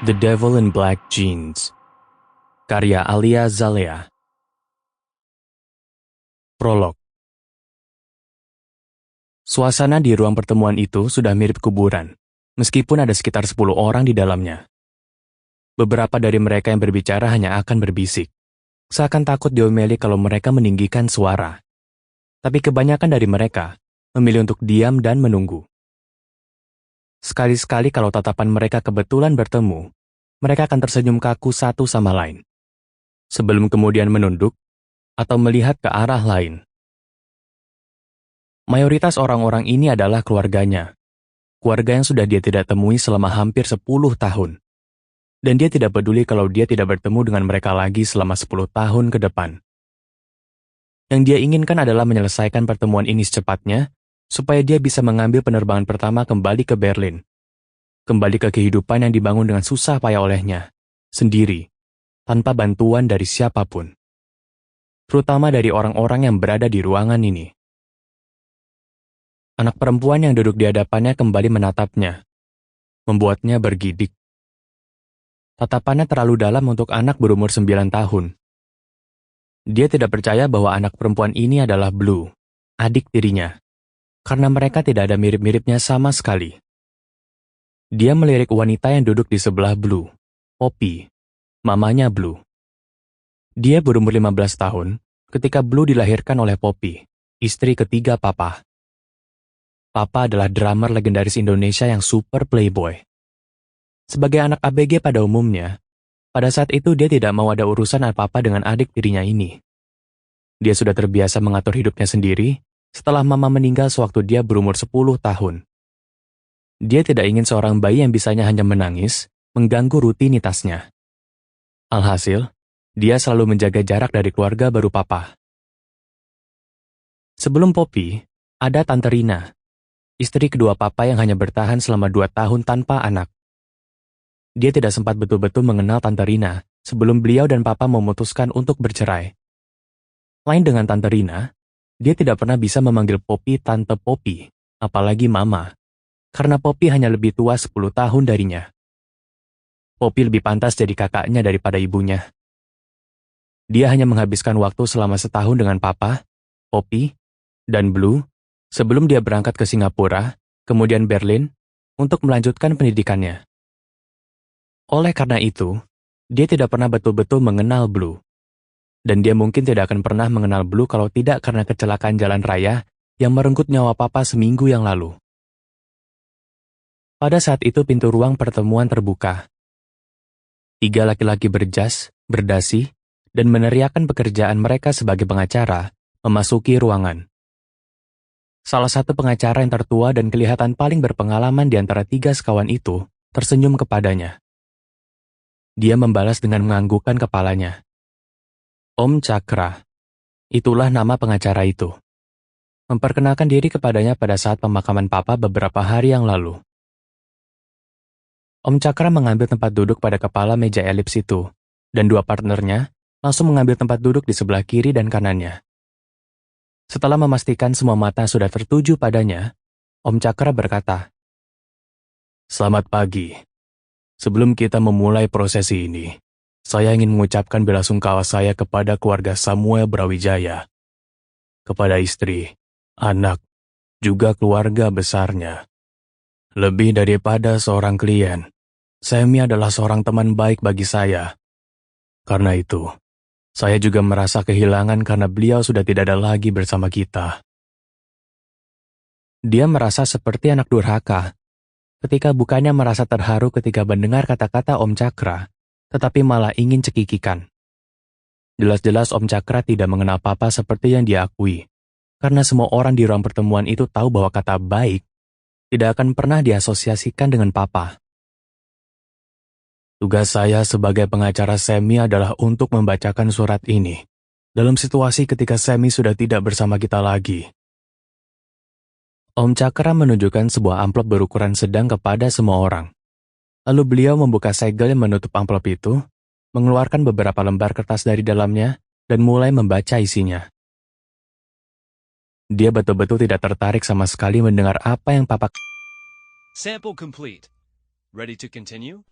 The Devil in Black Jeans, karya Alia Zalea. Prolog. Suasana di ruang pertemuan itu sudah mirip kuburan, meskipun ada sekitar 10 orang di dalamnya. Beberapa dari mereka yang berbicara hanya akan berbisik, seakan takut diomeli kalau mereka meninggikan suara. Tapi kebanyakan dari mereka memilih untuk diam dan menunggu. Sekali-sekali kalau tatapan mereka kebetulan bertemu, mereka akan tersenyum kaku satu sama lain, sebelum kemudian menunduk atau melihat ke arah lain. Mayoritas orang-orang ini adalah keluarganya, keluarga yang sudah dia tidak temui selama hampir 10 tahun. Dan dia tidak peduli kalau dia tidak bertemu dengan mereka lagi selama 10 tahun ke depan. Yang dia inginkan adalah menyelesaikan pertemuan ini secepatnya, supaya dia bisa mengambil penerbangan pertama kembali ke Berlin. Kembali ke kehidupan yang dibangun dengan susah payah olehnya, sendiri, tanpa bantuan dari siapapun. Terutama dari orang-orang yang berada di ruangan ini. Anak perempuan yang duduk di hadapannya kembali menatapnya, membuatnya bergidik. Tatapannya terlalu dalam untuk anak berumur 9 tahun. Dia tidak percaya bahwa anak perempuan ini adalah Blue, adik tirinya, karena mereka tidak ada mirip-miripnya sama sekali. Dia melirik wanita yang duduk di sebelah Blue, Poppy, mamanya Blue. Dia berumur 15 tahun ketika Blue dilahirkan oleh Poppy, istri ketiga Papa. Papa adalah drummer legendaris Indonesia yang super playboy. Sebagai anak ABG pada umumnya, pada saat itu dia tidak mau ada urusan apa-apa dengan adik tirinya ini. Dia sudah terbiasa mengatur hidupnya sendiri setelah mama meninggal sewaktu dia berumur 10 tahun. Dia tidak ingin seorang bayi yang bisanya hanya menangis, mengganggu rutinitasnya. Alhasil, dia selalu menjaga jarak dari keluarga baru Papa. Sebelum Poppy, ada Tante Rina, istri kedua Papa yang hanya bertahan selama 2 tahun tanpa anak. Dia tidak sempat betul-betul mengenal Tante Rina sebelum beliau dan Papa memutuskan untuk bercerai. Lain dengan Tante Rina, dia tidak pernah bisa memanggil Poppy Tante Poppy, apalagi Mama, karena Poppy hanya lebih tua 10 tahun darinya. Poppy lebih pantas jadi kakaknya daripada ibunya. Dia hanya menghabiskan waktu selama setahun dengan Papa, Poppy, dan Blue sebelum dia berangkat ke Singapura, kemudian Berlin, untuk melanjutkan pendidikannya. Oleh karena itu, dia tidak pernah betul-betul mengenal Blue. Dan dia mungkin tidak akan pernah mengenal Blue kalau tidak karena kecelakaan jalan raya yang merenggut nyawa Papa seminggu yang lalu. Pada saat itu pintu ruang pertemuan terbuka. 3 laki-laki berjas, berdasi, dan meneriakkan pekerjaan mereka sebagai pengacara memasuki ruangan. Salah satu pengacara yang tertua dan kelihatan paling berpengalaman di antara 3 sekawan itu tersenyum kepadanya. Dia membalas dengan menganggukkan kepalanya. Om Cakra, itulah nama pengacara itu. Memperkenalkan diri kepadanya pada saat pemakaman Papa beberapa hari yang lalu. Om Cakra mengambil tempat duduk pada kepala meja elips itu, dan 2 partnernya langsung mengambil tempat duduk di sebelah kiri dan kanannya. Setelah memastikan semua mata sudah tertuju padanya, Om Cakra berkata, "Selamat pagi. Sebelum kita memulai prosesi ini, saya ingin mengucapkan belasungkawa saya kepada keluarga Samuel Brawijaya, kepada istri, anak, juga keluarga besarnya. Lebih daripada seorang klien, Sammy adalah seorang teman baik bagi saya. Karena itu, saya juga merasa kehilangan karena beliau sudah tidak ada lagi bersama kita." Dia merasa seperti anak durhaka, ketika bukannya merasa terharu ketika mendengar kata-kata Om Cakra, tetapi malah ingin cekikikan. Jelas-jelas Om Cakra tidak mengenal Papa seperti yang dia akui, karena semua orang di ruang pertemuan itu tahu bahwa kata baik tidak akan pernah diasosiasikan dengan Papa. Tugas saya sebagai pengacara Sammy adalah untuk membacakan surat ini, dalam situasi ketika Sammy sudah tidak bersama kita lagi. Om Cakra menunjukkan sebuah amplop berukuran sedang kepada semua orang. Lalu beliau membuka segel yang menutup amplop itu, mengeluarkan beberapa lembar kertas dari dalamnya, dan mulai membaca isinya. Dia betul-betul tidak tertarik sama sekali mendengar apa yang Papa Sample complete. Ready to continue?